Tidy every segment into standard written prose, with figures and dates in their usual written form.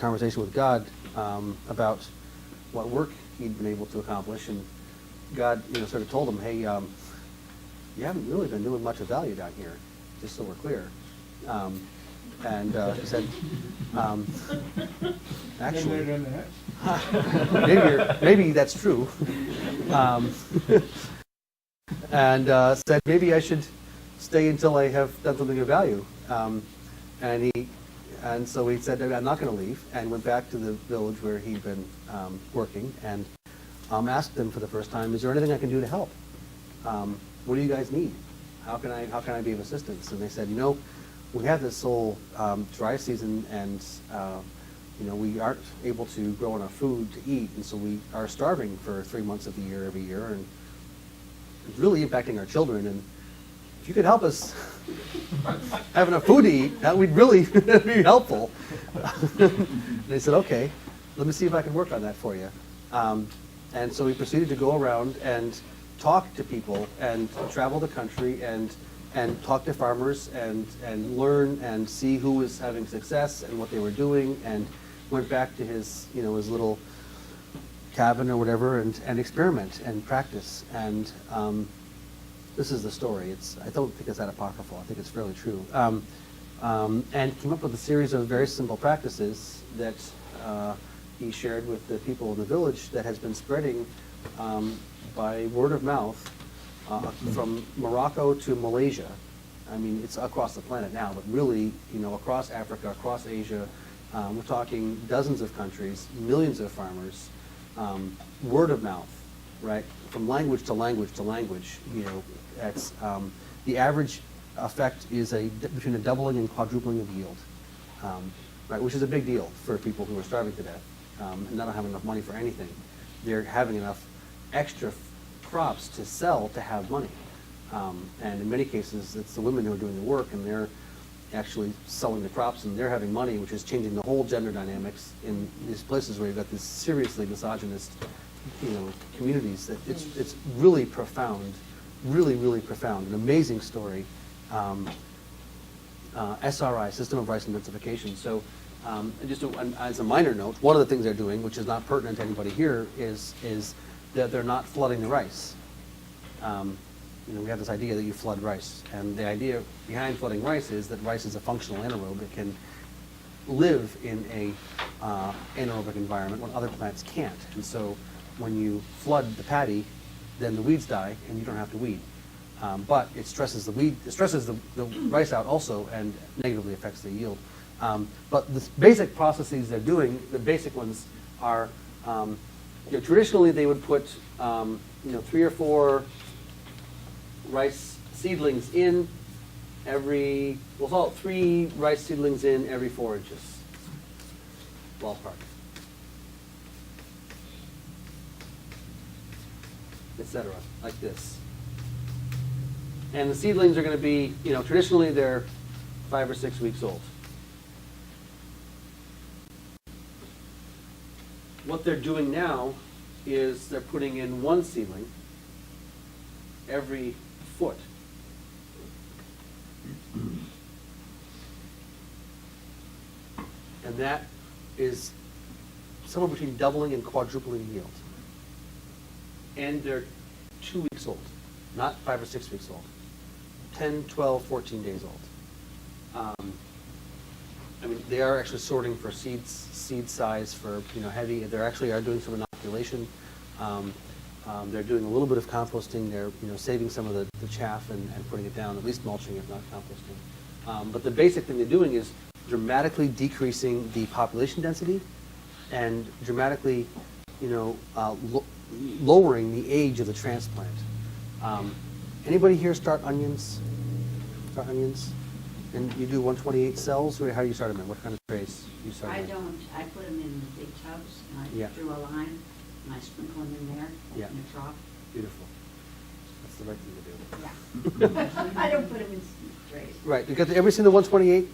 conversation with God about what work he'd been able to accomplish, and God, sort of told him, "Hey, you haven't really been doing much of value down here, just so we're clear." And he said, "Actually, maybe that's true." And said, "Maybe I should stay until I have done something of value." And so he said, "I'm not going to leave," and went back to the village where he'd been working, and asked them for the first time, "Is there anything I can do to help? What do you guys need? How can I be of assistance?" And they said, "We have this whole dry season, and we aren't able to grow enough food to eat, and so we are starving for 3 months of the year every year, and it's really impacting our children. And if you could help us have enough food to eat, that would really be helpful." They said, "Okay, let me see if I can work on that for you." And so we proceeded to go around and talk to people and travel the country and talk to farmers and learn and see who was having success and what they were doing, and went back to his his little cabin or whatever and experiment and practice. And this is the story. I don't think it's that apocryphal. I think it's fairly true. And came up with a series of very simple practices that he shared with the people in the village that has been spreading by word of mouth from Morocco to Malaysia. I mean, it's across the planet now, but really, across Africa, across Asia, we're talking dozens of countries, millions of farmers, word of mouth, right? From language to language to language, that's the average effect is between a doubling and quadrupling of yield, right? Which is a big deal for people who are starving to death and not having enough money for anything. They're having enough extra crops to sell to have money, and in many cases, it's the women who are doing the work, and they're actually selling the crops, and they're having money, which is changing the whole gender dynamics in these places where you've got these seriously misogynist, communities. That it's really profound, really, really profound. An amazing story. SRI, System of Rice Intensification. So, just as a minor note, one of the things they're doing, which is not pertinent to anybody here, is that they're not flooding the rice. We have this idea that you flood rice, and the idea behind flooding rice is that rice is a functional anaerobe. It can live in a anaerobic environment when other plants can't. And so when you flood the paddy, then the weeds die, and you don't have to weed. But it stresses the rice out also, and negatively affects the yield. But the basic processes they're doing, the basic ones are, traditionally they would put 3 or 4 rice seedlings in we'll call it 3 rice seedlings in every 4 inches, ballpark, etc., like this. And the seedlings are going to be, traditionally they're 5 or 6 weeks old. What they're doing now is they're putting in 1 seedling every foot. And that is somewhere between doubling and quadrupling yield. And they're 2 weeks old, not 5 or 6 weeks old. 10, 12, 14 days old. They are actually sorting for seed size for heavy. They actually are doing some inoculation. They're doing a little bit of composting. They're saving some of the chaff and putting it down, at least mulching if not composting. But the basic thing they're doing is dramatically decreasing the population density and dramatically lowering the age of the transplant. Anybody here start onions? Start onions? And you do 128 cells? How do you start them in? What kind of trays do you start them in? I don't. I put them in the big tubs, and I drew a line, and I sprinkle them in there, in a trough. Beautiful. That's the right thing to do. Yeah. I don't put them in trays. Right. You ever seen the 128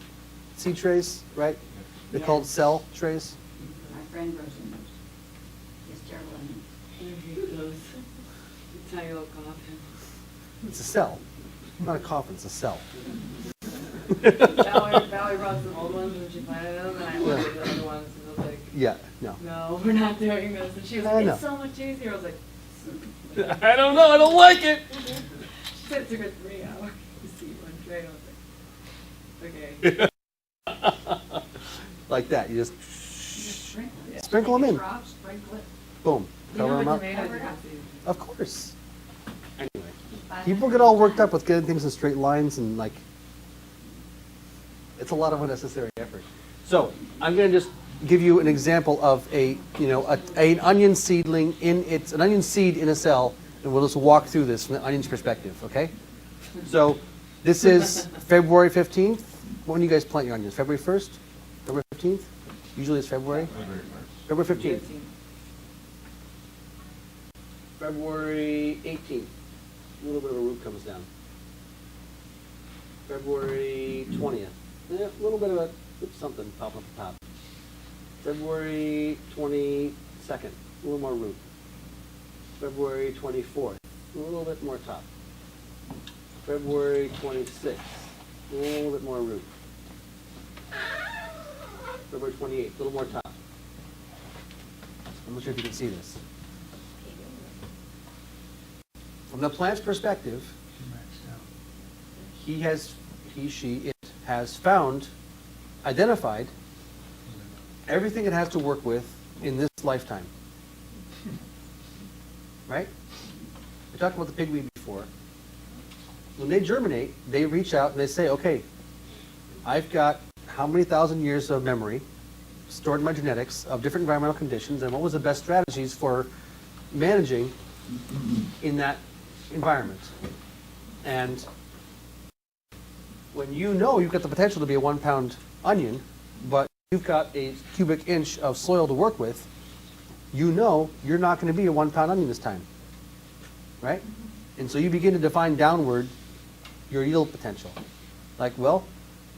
seed trays, right? They're called cell trays. My friend grows in those. It's terrible. Tiny little coffin. It's a cell. Not a coffin, it's a cell. Valerie brought some old ones when she planted them, and I ordered the other ones, and those Yeah, no. No, we're not doing this. And she was I like, know. it's so much easier. I was like, I don't know, I don't like it. she said it took her 3 hours to see one tray. I was like, okay. Like that, you just, Just sprinkle it. Sprinkle 'em Take a in. drop, sprinkle it. boom, You know cover them what up. tomatoes are easy. Of course. Anyway, Just buy people that get all every worked time. up with getting things in straight lines and like, it's a lot of unnecessary effort. So, I'm gonna just give you an example of an onion seedling an onion seed in a cell, and we'll just walk through this from the onion's perspective, okay? So, this is February 15th. When do you guys plant your onions? February 1st? February 15th? Usually it's February? February 15th. February 18th, a little bit of a root comes down. February 20th, a little bit of something popping up the top. February 22nd, a little more root. February 24th, a little bit more top. February 26th, a little bit more root. February 28th, a little more top. I'm not sure if you can see this. From the plant's perspective, it has found, identified everything it has to work with in this lifetime. Right? We talked about the pigweed before. When they germinate, they reach out and they say, okay, I've got how many thousand years of memory stored in my genetics of different environmental conditions, and what was the best strategies for managing in that environment. And when you know you've got the potential to be a 1 pound onion, but you've got a cubic inch of soil to work with, you know you're not going to be a 1 pound onion this time, right? And so you begin to define downward your yield potential. Like, well,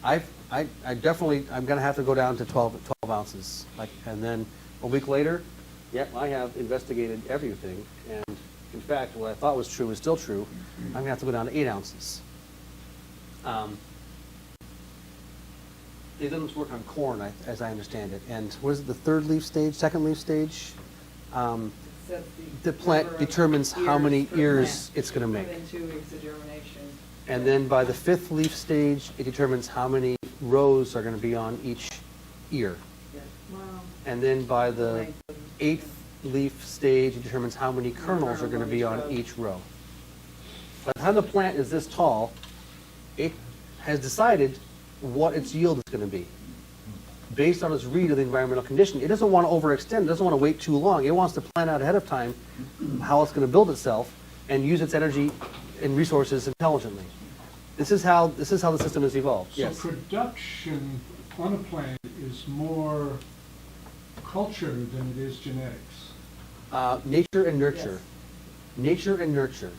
I'm going to have to go down to 12 ounces. And then a week later, yep, I have investigated everything, and in fact, what I thought was true is still true. I'm going to have to go down to 8 ounces. They didn't work on corn, as I understand it. And what is it, the third leaf stage, second leaf stage? Says The plant number of determines how many per ears plant it's going to make. Within 2 weeks of germination. And then by the fifth leaf stage, it determines how many rows are going to be on each ear. Yeah. Wow. And then by the Length of- 8th leaf stage, it determines how many kernels are going to be on each row. By the time the plant is this tall, it has decided what its yield is going to be. Based on its read of the environmental condition, it doesn't want to overextend, it doesn't want to wait too long. It wants to plan out ahead of time how it's going to build itself and use its energy and resources intelligently. This is how the system has evolved. So production on a plant is more culture than it is genetics. Nature and nurture. Yes. Nature and nurture.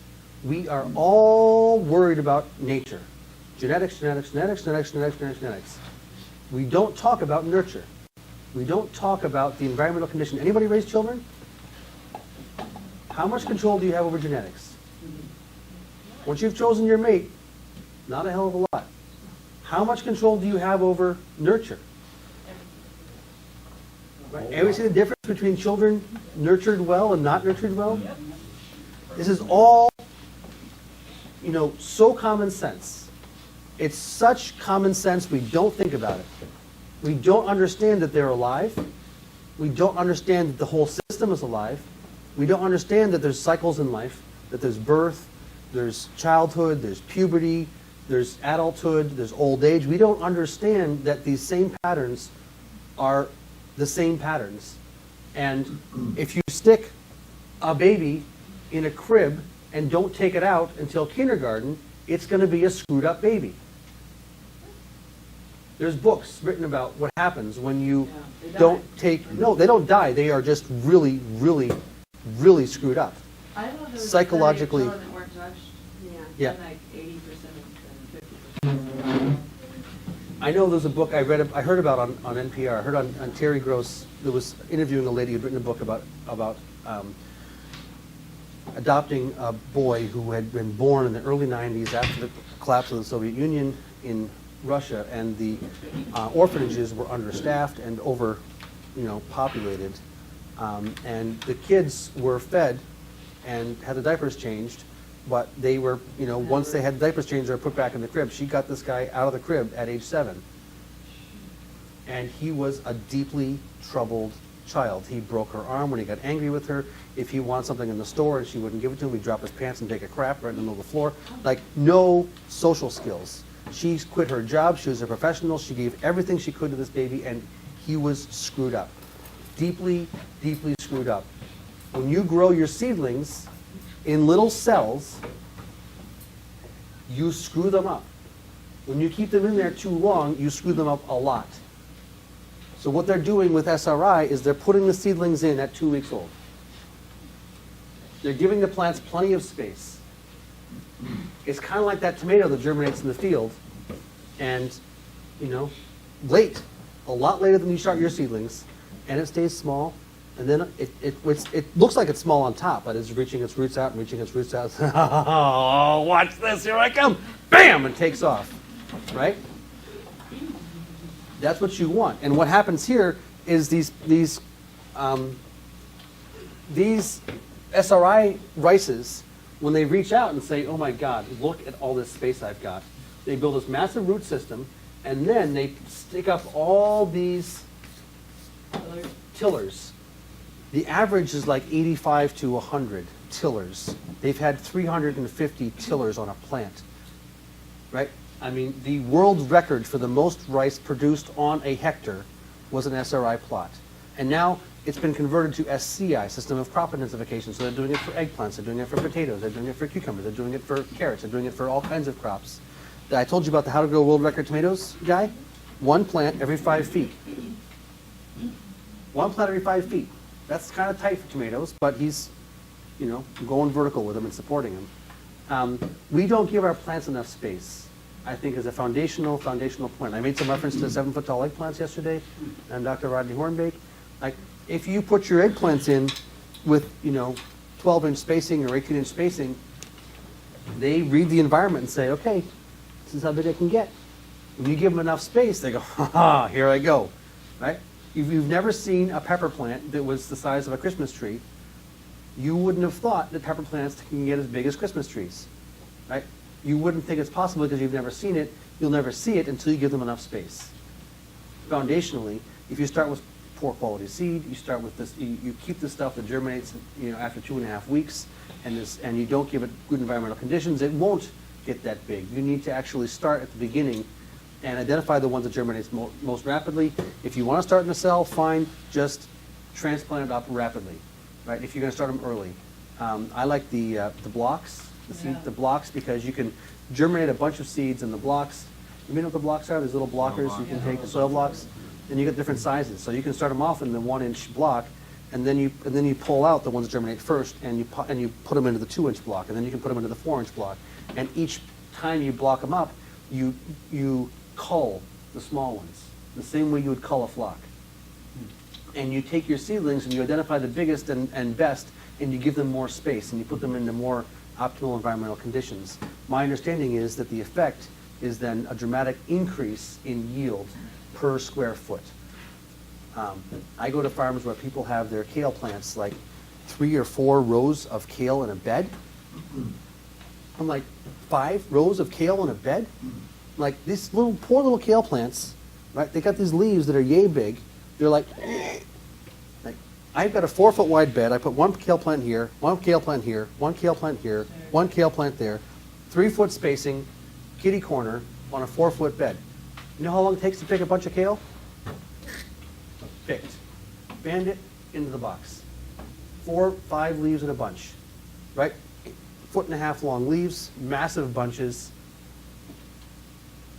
We are all worried about nature. Genetics, genetics, genetics, genetics, genetics, genetics, genetics. We don't talk about nurture. We don't talk about the environmental condition. Anybody raise children? How much control do you have over genetics? Once you've chosen your mate, not a hell of a lot. How much control do you have over nurture? Right? Ever see the difference between children nurtured well and not nurtured well? This is all, so common sense. It's such common sense we don't think about it. We don't understand that they're alive. We don't understand that the whole system is alive. We don't understand that there's cycles in life, that there's birth, there's childhood, there's puberty, there's adulthood, there's old age. We don't understand that these same patterns are the same patterns. And if you stick a baby in a crib and don't take it out until kindergarten, it's going to be a screwed up baby. There's books written about what happens when you they don't take, no, they don't die. They are just really, really, really screwed up. I know there was Psychologically- a study of children that weren't touched. Yeah. Like 80% and 50%. I know there's a book I heard about on NPR. I heard on Terry Gross, that was interviewing a lady who'd written a book about adopting a boy who had been born in the early 90s after the collapse of the Soviet Union in Russia, and the orphanages were understaffed and populated. And the kids were fed and had the diapers changed, but they were, once they had the diapers changed, they were put back in the crib. She got this guy out of the crib at age 7. And he was a deeply troubled child. He broke her arm when he got angry with her. If he wanted something in the store and she wouldn't give it to him, he'd drop his pants and take a crap right in the middle of the floor. Like, no social skills. She quit her job. She was a professional. She gave everything she could to this baby, and he was screwed up. Deeply, deeply screwed up. When you grow your seedlings in little cells, you screw them up. When you keep them in there too long, you screw them up a lot. So what they're doing with SRI is they're putting the seedlings in at 2 weeks old. They're giving the plants plenty of space. It's kind of like that tomato that germinates in the field, and, late, a lot later than you start your seedlings, and it stays small, and then it looks like it's small on top, but it's reaching its roots out and reaching its roots out. Oh, watch this, here I come. Bam, and takes off, right? That's what you want. And what happens here is these SRI rices, when they reach out and say, oh my God, look at all this space I've got, they build this massive root system, and then they stick up all these tillers. The average is like 85 to 100 tillers. They've had 350 tillers on a plant, right? I mean, the world record for the most rice produced on a hectare was an SRI plot. And now it's been converted to SCI, System of Crop Intensification. So they're doing it for eggplants, they're doing it for potatoes, they're doing it for cucumbers, they're doing it for carrots, they're doing it for all kinds of crops. I told you about the How to Grow World Record Tomatoes guy? 1 plant every 5 feet. 1 plant every 5 feet. That's kind of tight for tomatoes, but he's, going vertical with them and supporting them. We don't give our plants enough space, I think, is a foundational point. I made some reference to 7-foot-tall eggplants yesterday, and Dr. Rodney Hornbeck. Like, if you put your eggplants in with, 12-inch spacing or 18-inch spacing, they read the environment and say, okay, this is how big I can get. When you give them enough space, they go, ha, here I go, right? If you've never seen a pepper plant that was the size of a Christmas tree, you wouldn't have thought that pepper plants can get as big as Christmas trees, right? You wouldn't think it's possible because you've never seen it. You'll never see it until you give them enough space. Foundationally, if you start with poor quality seed, you start with this, you keep the stuff that germinates, after 2.5 weeks, and you don't give it good environmental conditions, it won't get that big. You need to actually start at the beginning and identify the ones that germinate most rapidly. If you want to start in a cell, fine, just transplant it up rapidly, right? If you're going to start them early. I like the blocks, the blocks, because you can germinate a bunch of seeds in the blocks. You know what the blocks are? These little blockers you can take, the soil blocks, and you get different sizes. So you can start them off in the 1-inch block, and then you pull out the ones that germinate first, and you put them into the 2-inch block, and then you can put them into the 4-inch block. And each time you block them up, you cull the small ones, the same way you would cull a flock. And you take your seedlings and you identify the biggest and best, and you give them more space, and you put them into more optimal environmental conditions. My understanding is that the effect is then a dramatic increase in yield per square foot. I go to farms where people have their kale plants, like 3 or 4 rows of kale in a bed. I'm like, 5 rows of kale in a bed? Like, these poor little kale plants, right? They got these leaves that are yay big. They're like I've got a 4-foot wide bed. I put 1 kale plant here, 1 kale plant here, 1 kale plant here, 1 kale plant there, 3-foot spacing, kitty corner on a 4-foot bed. You know how long it takes to pick a bunch of kale? Picked. Band it into the box. 4, 5 leaves in a bunch, right? 1.5 long leaves, massive bunches.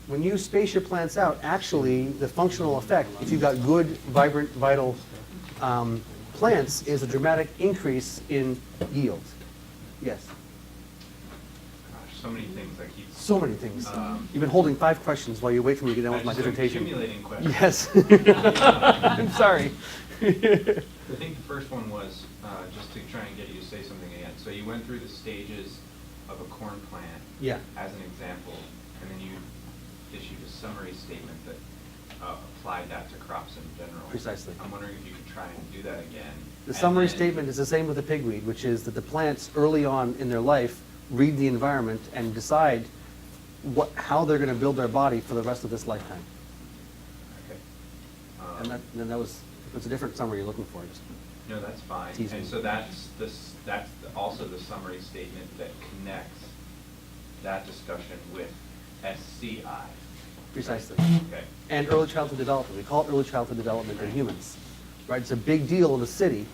When you space your plants out, actually, the functional effect, if you've got good, vibrant, vital plants, is a dramatic increase in yield. Yes? Gosh, so many things I keep. So many things. You've been holding 5 questions while you wait for me to get done with my dissertation. Accumulating questions. Yes. I'm sorry. I think the first one was, just to try and get you to say something again. So you went through the stages of a corn plant Yeah. as an example, and then you issued a summary statement that applied that to crops in general. Precisely. I'm wondering if you could try and do that again. The And summary then- statement is the same with the pigweed, which is that the plants early on in their life read the environment and decide how they're going to build their body for the rest of this lifetime. Okay. And that was a different summary you're looking for. Just No, that's fine. Teasing. And so that's also the summary statement that connects that discussion with SCI. precisely. Okay. And early childhood development. We call it early childhood development in humans, right? It's a big deal in the city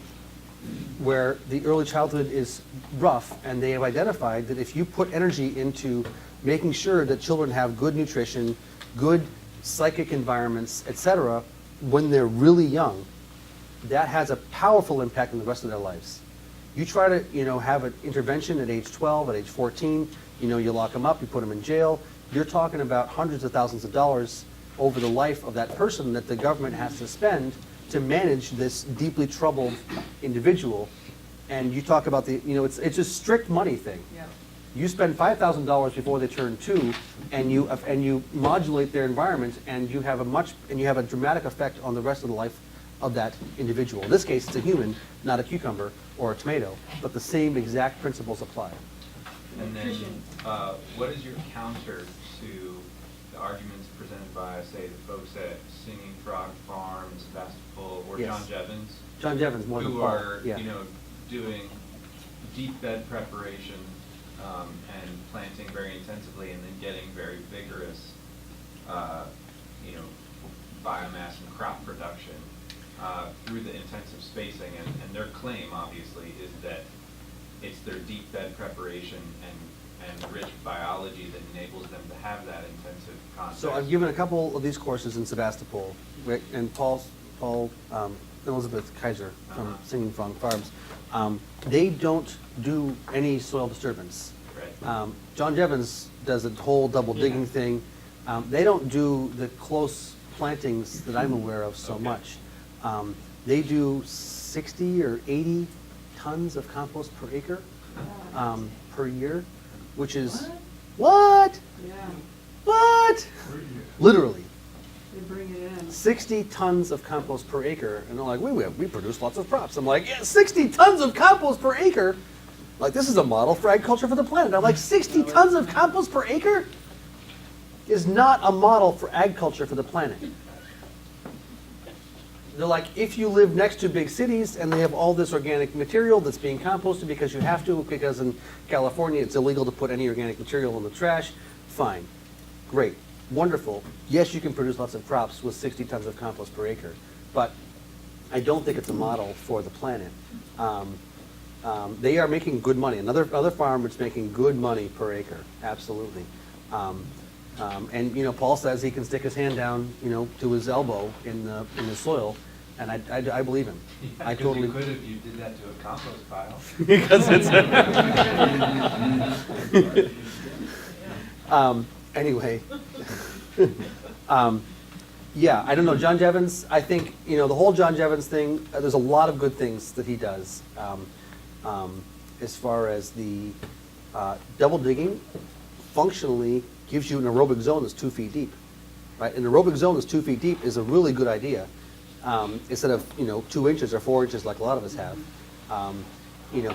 where the early childhood is rough, and they have identified that if you put energy into making sure that children have good nutrition, good psychic environments, etc., when they're really young, that has a powerful impact on the rest of their lives. You try to, have an intervention at age 12, at age 14, you lock them up, you put them in jail. You're talking about hundreds of thousands of dollars over the life of that person that the government has to spend to manage this deeply troubled individual. And you talk about it's a strict money thing. Yeah. You spend $5,000 before they turn 2, and you modulate their environment, and you have a dramatic effect on the rest of the life of that individual. In this case, it's a human, not a cucumber or a tomato, but the same exact principles apply. And then, Nutrition. what is your counter to the arguments presented by, say, the folks at Singing Frog Farm in Sebastopol, or Yes. John Jevons? John Jevons, more than Who Paul. are, Yeah. doing deep bed preparation, and planting very intensively, and then getting very vigorous, biomass and crop production, through the intensive spacing. And their claim, obviously, is that it's their deep bed preparation and rich biology that enables them to have that intensive contact. So I've given a couple of these courses in Sebastopol, right, and Elizabeth Kaiser from Singing Frog Farms. They don't do any soil disturbance. Right. John Jevons does a whole double digging thing. They don't do the close plantings that I'm aware of so Okay. much. They do 60 or 80 tons of compost per acre per year, which is what? Yeah, What? Literally. they bring it in. 60 tons of compost per acre, and they're like, we produce lots of crops. I'm like, yeah, 60 tons of compost per acre? Like, this is a model for agriculture for the planet. I'm like, 60 tons of compost per acre is not a model for agriculture for the planet. They're like, if you live next to big cities and they have all this organic material that's being composted because you have to, because in California it's illegal to put any organic material in the trash, fine, great, wonderful. Yes, you can produce lots of crops with 60 tons of compost per acre, but I don't think it's a model for the planet. They are making good money. Another farm is making good money per acre, absolutely. And Paul says he can stick his hand down, to his elbow in the soil, and I believe him. I totally. You could if you did that to a compost pile. Because it's. Anyway. Yeah, I don't know, John Jevons, I think, the whole John Jevons thing, there's a lot of good things that he does. As far as the double digging, functionally gives you an aerobic zone that's 2 feet deep. Right? An aerobic zone that's 2 feet deep is a really good idea. Instead of 2 inches or 4 inches like a lot of us have.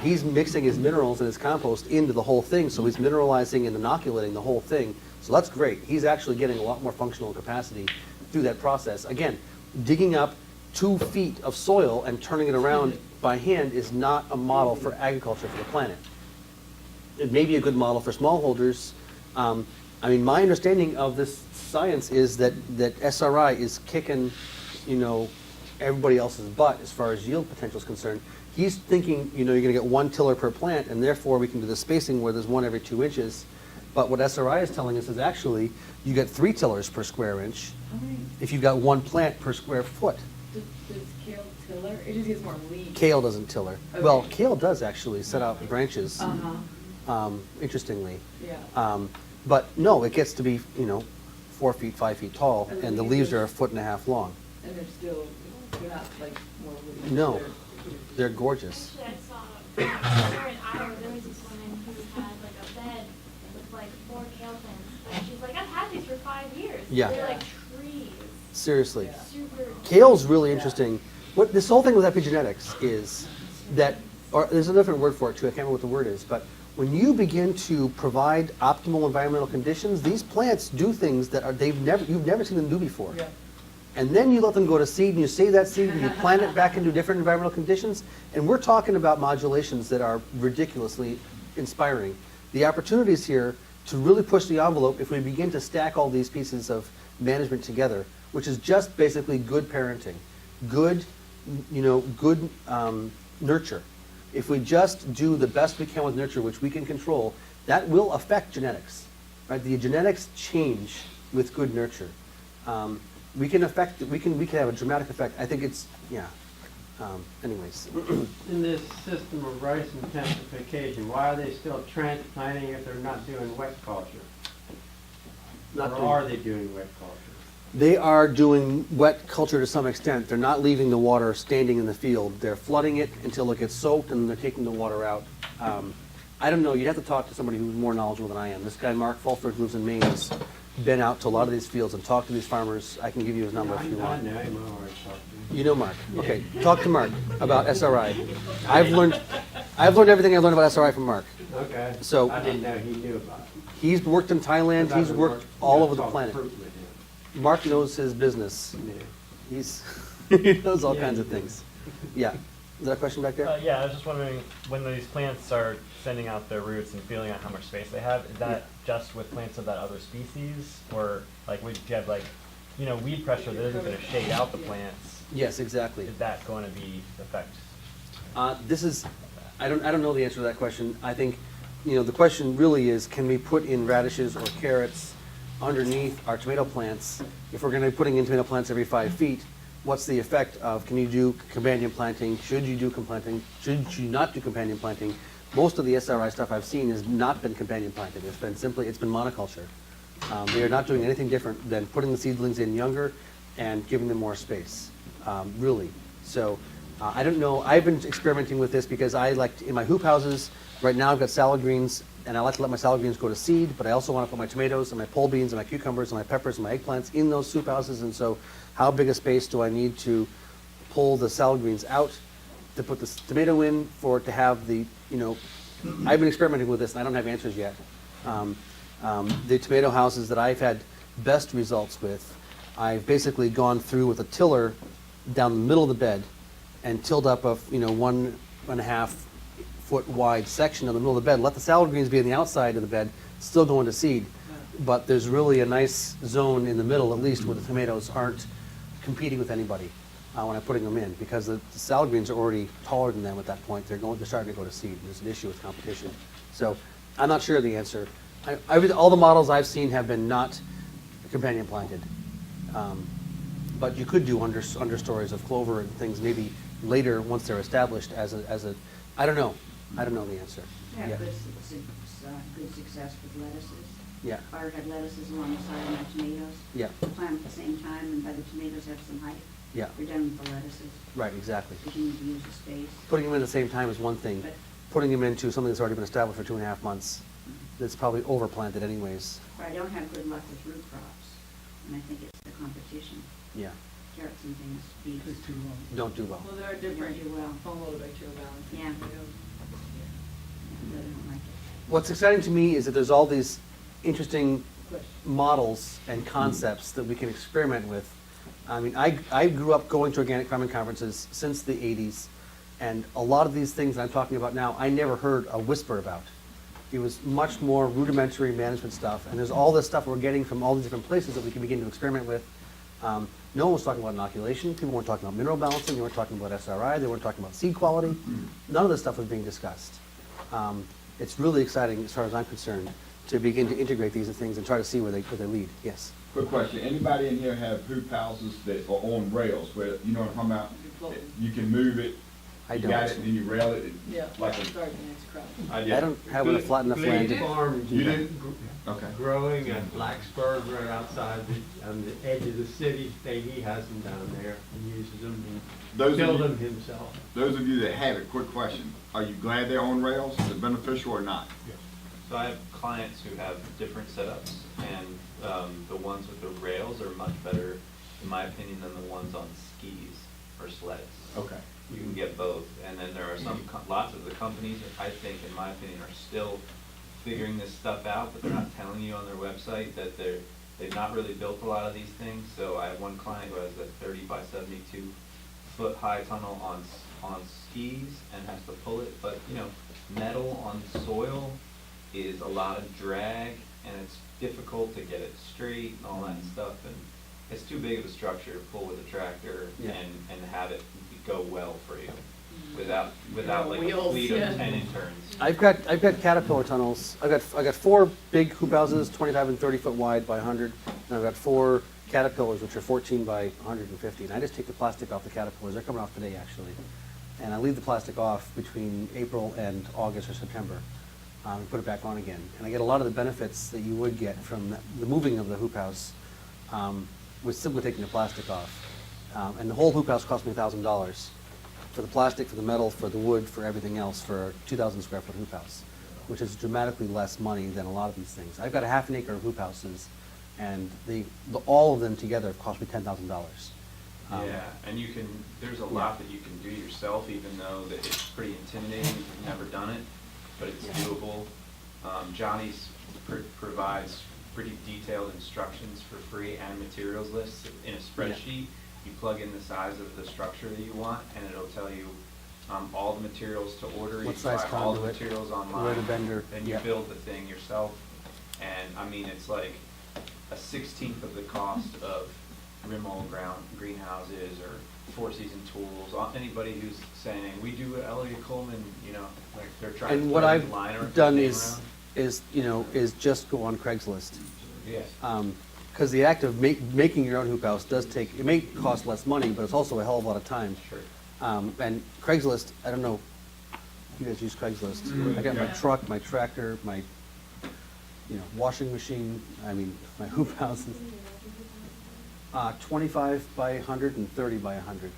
He's mixing his minerals and his compost into the whole thing, so he's mineralizing and inoculating the whole thing. So that's great. He's actually getting a lot more functional capacity through that process. Again, digging up 2 feet of soil and turning it around by hand is not a model for agriculture for the planet. It may be a good model for smallholders. My understanding of this science is that SRI is kicking, everybody else's butt as far as yield potential is concerned. He's thinking, you're going to get 1 tiller per plant, and therefore we can do the spacing where there's 1 every 2 inches. But what SRI is telling us is actually you get 3 tillers per square inch if you've got 1 plant per square foot. Does kale tiller? It just gets more leaves. Kale doesn't tiller. Okay. Well, kale does actually set out branches, Uh-huh, interestingly. yeah. But no, it gets to be, 4 feet, 5 feet tall, And the and the leaves leaves are- are 1.5 feet long. And they're not like more leaves. No. They're gorgeous. Actually, I saw here in Iowa, there was this woman who had like a bed with like 4 kale plants. And she's like, I've had these for 5 years. Yeah. They're like trees. Seriously. Super. Kale's really interesting. What this whole thing with epigenetics is that, or there's a different word for it too. I can't remember what the word is, but when you begin to provide optimal environmental conditions, these plants do things that you've never seen them do before. Yeah. And then you let them go to seed, and you save that seed, and you plant it back into different environmental conditions. And we're talking about modulations that are ridiculously inspiring. The opportunities here to really push the envelope if we begin to stack all these pieces of management together, which is just basically good parenting, good, good nurture. If we just do the best we can with nurture, which we can control, that will affect genetics, right? The genetics change with good nurture. We can have a dramatic effect. I think it's, yeah. Anyways. In this system of rice intensification, why are they still transplanting if they're not doing wet culture? Not Or doing- are they doing wet culture? They are doing wet culture to some extent. They're not leaving the water standing in the field. They're flooding it until it gets soaked, and they're taking the water out. I don't know. You'd have to talk to somebody who's more knowledgeable than I am. This guy, Mark Fulford, lives in Maine. He's been out to a lot of these fields and talked to these farmers. I can give you his number if you I want. know him, I always talk to him. You know Mark. Okay, talk to Mark about SRI. I've learned everything I learned about SRI from Mark. Okay. So- I didn't know he knew about it. He's worked in Thailand. 'Cause He's I've worked all over the talked planet. fruit with him. Mark knows his business. Yeah. He knows all kinds of things. Yeah. Is that a question back there? Yeah, I was just wondering, when these plants are sending out their roots and feeling out how much space they have, is that just with plants of that other species? Or like, would you have like, weed pressure that isn't gonna shade out the plants? Yes, exactly. Is that going to be affect? I don't know the answer to that question. I think, the question really is, can we put in radishes or carrots underneath our tomato plants? If we're gonna be putting in tomato plants every 5 feet, what's the effect of, can you do companion planting? Should you do companion? Should you not do companion planting? Most of the SRI stuff I've seen has not been companion planted. It's been monoculture. They are not doing anything different than putting the seedlings in younger and giving them more space, really. So I don't know. I've been experimenting with this because in my hoop houses, right now I've got salad greens, and I like to let my salad greens go to seed, but I also want to put my tomatoes and my pole beans and my cucumbers and my peppers and my eggplants in those soup houses. And so how big a space do I need to pull the salad greens out to put the tomato in for it to have the, I've been experimenting with this and I don't have answers yet. The tomato houses that I've had best results with, I've basically gone through with a tiller down the middle of the bed and tilled up a 1.5 foot wide section of the middle of the bed. Let the salad greens be on the outside of the bed, still going to seed. But there's really a nice zone in the middle, at least, where the tomatoes aren't competing with anybody when I'm putting them in, because the salad greens are already taller than them at that point. They're starting to go to seed. There's an issue with competition. So I'm not sure of the answer. All the models I've seen have been not companion planted. But you could do understories of clover and things maybe later once they're established as a I don't know. I don't know the answer. Yeah, Yeah. good success with lettuces. Yeah. Firehead lettuces along the side of my tomatoes. Yeah. Plant at the same time, and by the tomatoes have some height. Yeah. You're done with the lettuces, Right, exactly. because you need to use the space. Putting them in at the same time is one thing. But- Putting them into something that's already been established for 2.5 months, that's probably overplanted anyways. But I don't have good luck with root crops, and I think it's the competition. Yeah, Carrots and things, beets. Take too long. don't do well. Well, there are different do well. fungal to bacterial balance. Yeah. I really don't like it. What's exciting to me is that there's all these interesting Question. models and concepts that we can experiment with. I mean, I grew up going to organic farming conferences since the 80s, and a lot of these things that I'm talking about now, I never heard a whisper about. It was much more rudimentary management stuff, and there's all this stuff we're getting from all these different places that we can begin to experiment with. No one was talking about inoculation. People weren't talking about mineral balancing. They weren't talking about SRI. They weren't talking about seed quality. None of this stuff was being discussed. It's really exciting, as far as I'm concerned, to begin to integrate these things and try to see where they lead. Yes. Quick question, anybody in here have hoop houses that are on rails, where, you know what I'm talking about? You can move it, I you got don't. it, then you rail it, Yeah, like a, start the next crop. I don't have a flat enough land. Glee Farm you didn't? Okay. growing at Blacksburg right outside on the edge of the city. He has them down there and uses them and Those of builds you- them himself. Those of you that have it, quick question, are you glad they're on rails? Is it beneficial or not? So I have clients who have different setups, and the ones with the rails are much better in my opinion, than the ones on skis or sleds. Okay. You can get both, and then there are lots of the companies that I think, in my opinion, are still figuring this stuff out, but they're not telling you on their website that they've not really built a lot of these things. So I have one client who has a 30 by 72 foot high tunnel on skis and has to pull it, but you know, metal on soil is a lot of drag, and it's difficult to get it straight and all that stuff, and it's too big of a structure to pull with a tractor Yeah. and have it go well for you without like a Wheels, fleet yeah. of 10 interns. I've got Caterpillar tunnels. I've got 4 big hoop houses, 25 and 30 foot wide by 100, and I've got 4 Caterpillars, which are 14 by 150. And I just take the plastic off the Caterpillars. They're coming off today, actually. And I leave the plastic off between April and August or September, and put it back on again. And I get a lot of the benefits that you would get from the moving of the hoop house with simply taking the plastic off. And the whole hoop house cost me $1,000 for the plastic, for the metal, for the wood, for everything else, for a 2,000 square foot hoop house, which is dramatically less money than a lot of these things. I've got a half an acre of hoop houses, and all of them together have cost me $10,000. Yeah, and there's a lot that you can do yourself, even though that it's pretty intimidating if you've never done it, but it's doable. Johnny's provides pretty detailed instructions for free and materials lists in a spreadsheet. You plug in the size of the structure that you want, and it'll tell you all the materials to order. What You size buy all the conduit, materials online. where to vendor, Then you yeah. build the thing yourself. And I mean, it's like a 1/16 of the cost of Rimmel greenhouses or Four Season Tools. Anybody who's saying, we do Elliott Coleman, you know, like they're trying And to what put a I've liner of done name is around. is just go on Craigslist. Yeah. Because the act of making your own hoop house it may cost less money, but it's also a hell of a lot of time. Sure. And Craigslist, I don't know, you guys use Craigslist. I got my Yeah. truck, my tractor, my, washing machine, my hoop houses. 25 by 100 and 30 by 100,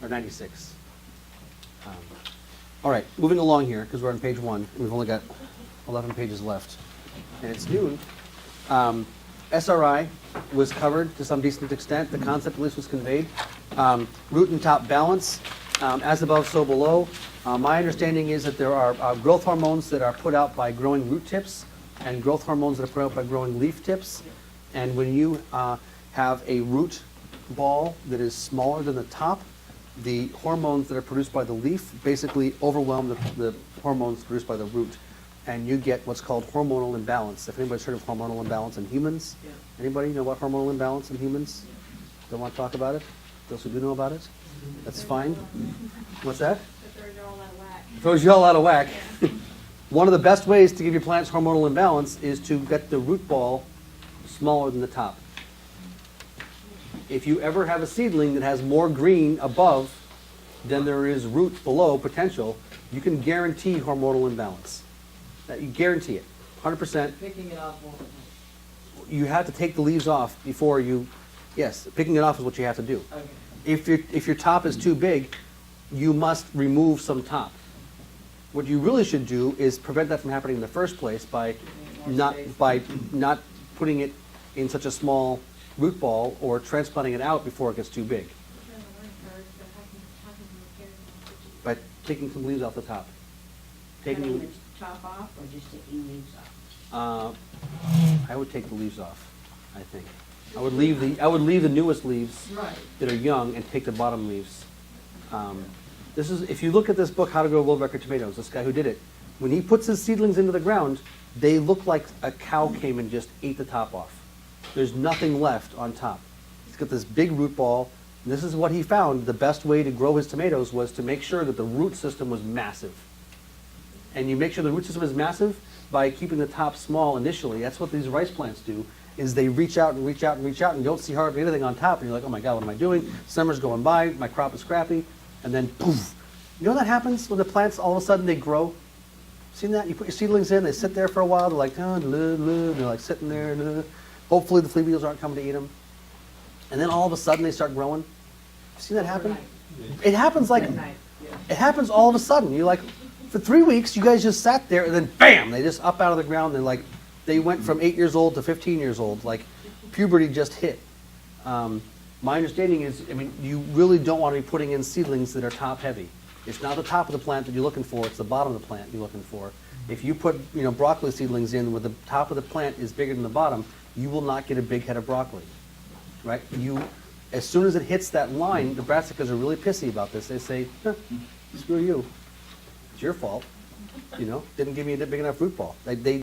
or 96. All right, moving along here, because we're on page 1. We've only got 11 pages left, and it's noon. SRI was covered to some decent extent. The concept at least was conveyed. Root and top balance, as above, so below. My understanding is that there are growth hormones that are put out by growing root tips and growth hormones that are put out by growing leaf tips. And when you have a root ball that is smaller than the top, the hormones that are produced by the leaf basically overwhelm the hormones produced by the root. And you get what's called hormonal imbalance. If anybody's heard of hormonal imbalance in humans? Yeah. Anybody know about hormonal imbalance in humans? Don't want to talk about it? Those who do know about it? That's fine. What's that? That throws you all out of whack. Throws you all out of whack. One of the best ways to give your plants hormonal imbalance is to get the root ball smaller than the top. If you ever have a seedling that has more green above than there is root below potential, you can guarantee hormonal imbalance. You guarantee it, 100%. Picking it off won't. You have to take the leaves off before yes, picking it off is what you have to do. Okay. If your top is too big, you must remove some top. What you really should do is prevent that from happening in the first place by not putting it in such a small root ball or transplanting it out before it gets too big, It's a learning curve, but how can you repair it? by taking some leaves off the top. Cutting the top off or just taking leaves off? I would take the leaves off, I think. I would leave the newest leaves Right. that are young and take the bottom leaves. If you look at this book, How to Grow World Record Tomatoes, this guy who did it, when he puts his seedlings into the ground, they look like a cow came and just ate the top off. There's nothing left on top. He's got this big root ball. And this is what he found. The best way to grow his tomatoes was to make sure that the root system was massive. And you make sure the root system is massive by keeping the top small initially. That's what these rice plants do, is they reach out and reach out and reach out, and you don't see hardly anything on top, and you're like, oh my God, what am I doing? Summer's going by, my crop is crappy, and then poof. You know what happens when the plants, all of a sudden, they grow? Seen that? You put your seedlings in, they sit there for a while, they're like, they're like sitting there, hopefully the flea beetles aren't coming to eat them. And then all of a sudden, they start growing. Seen that happen? It happens like, Midnight, yeah. it happens all of a sudden. You're like, for 3 weeks, you guys just sat there, and then bam, they just up out of the ground. They're like, they went from 8 years old to 15 years old. Like, puberty just hit. My understanding is, I mean, you really don't want to be putting in seedlings that are top-heavy. It's not the top of the plant that you're looking for, it's the bottom of the plant you're looking for. If you put, broccoli seedlings in where the top of the plant is bigger than the bottom, you will not get a big head of broccoli, right? As soon as it hits that line, the brassicas are really pissy about this. They say, screw you, it's your fault, didn't give me a big enough root ball. They